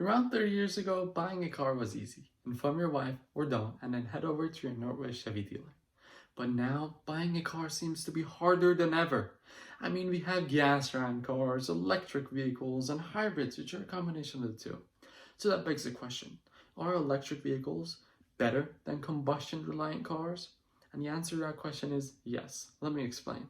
Around 30 years ago, buying a car was easy. Inform your wife or don't, and then head over to your Northwest Chevy dealer. But now, buying a car seems to be harder than ever. I mean, we have gas-ran cars, electric vehicles, and hybrids, which are a combination of the two. So that begs the question, are electric vehicles better than combustion-reliant cars? And the answer to that question is yes. Let me explain.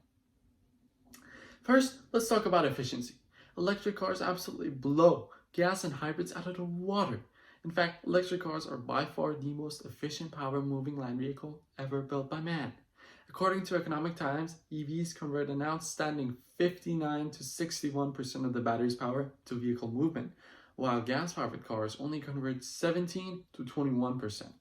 First, let's talk about efficiency. Electric cars absolutely blow gas and hybrids out of the water. In fact, electric cars are by far the most efficient power-moving land vehicle ever built by man. According to Economic Times, EVs convert an outstanding 59 to 61% of the battery's power to vehicle movement, while gas-powered cars only convert 17 to 21%.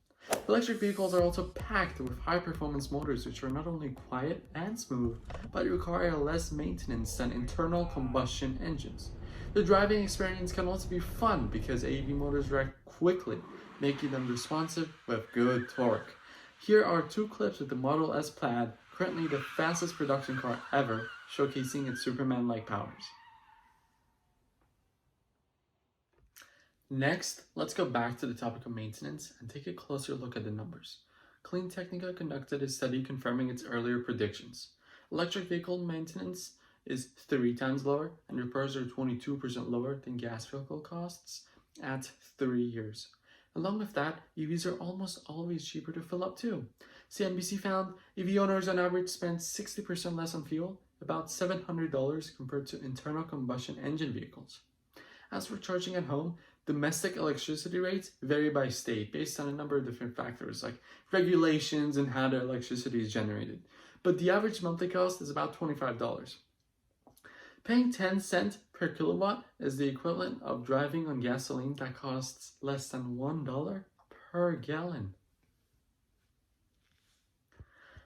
Electric vehicles are also packed with high-performance motors which are not only quiet and smooth, but require less maintenance than internal combustion engines. The driving experience can also be fun because AEV motors react quickly, making them responsive with good torque. Here are two clips with the Model S Plaid, currently the fastest production car ever, showcasing its Superman-like powers. Next, let's go back to the topic of maintenance and take a closer look at the numbers. Clean Technica conducted a study confirming its earlier predictions. Electric vehicle maintenance is 3 times lower and repairs are 22% lower than gas vehicle costs at 3 years. Along with that, EVs are almost always cheaper to fill up too. CNBC found EV owners on average spend 60% less on fuel, about $700 compared to internal combustion engine vehicles. As for charging at home, domestic electricity rates vary by state based on a number of different factors like regulations and how the electricity is generated. But the average monthly cost is about $25. Paying 10 cents per kilowatt is the equivalent of driving on gasoline that costs less than $1 per gallon.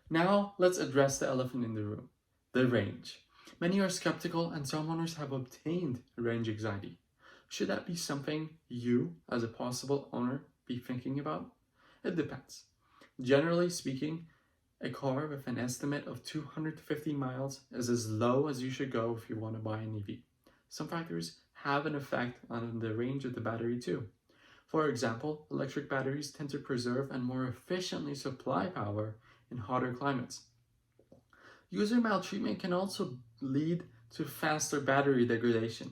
Now let's address the elephant in the room, the range. Many are skeptical and some owners have obtained range anxiety. Should that be something you, as a possible owner, be thinking about? It depends. Generally speaking, a car with an estimate of 250 miles is as low as you should go if you want to buy an EV. Some factors have an effect on the range of the battery too. For example, electric batteries tend to preserve and more efficiently supply power in hotter climates. User maltreatment can also lead to faster battery degradation.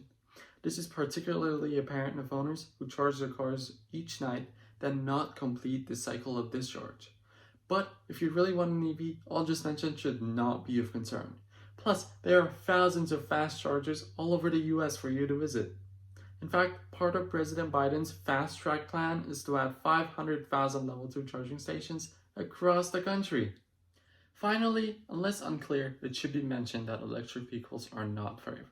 This is particularly apparent with owners who charge their cars each night, then not complete the cycle of discharge. But if you really want an EV, all just mentioned should not be of concern. Plus, there are thousands of fast chargers all over the US for you to visit. In fact, part of President Biden's fast track plan is to add 500,000 level 2 charging stations across the country. Finally, unless unclear, it should be mentioned that electric vehicles are not for everyone.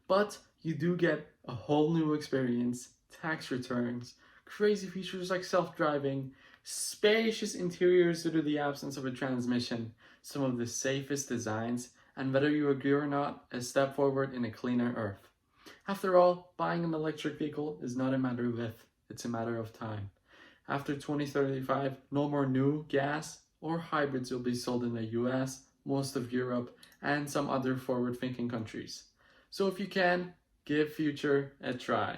But you do get a whole new experience, tax returns, crazy features like self-driving, spacious interiors due to the absence of a transmission, some of the safest designs, and whether you agree or not, a step forward in a cleaner earth. After all, buying an electric vehicle is not a matter of if, it's a matter of time. After 2035, no more new gas or hybrids will be sold in the US, most of Europe, and some other forward-thinking countries. So if you can, give future a try.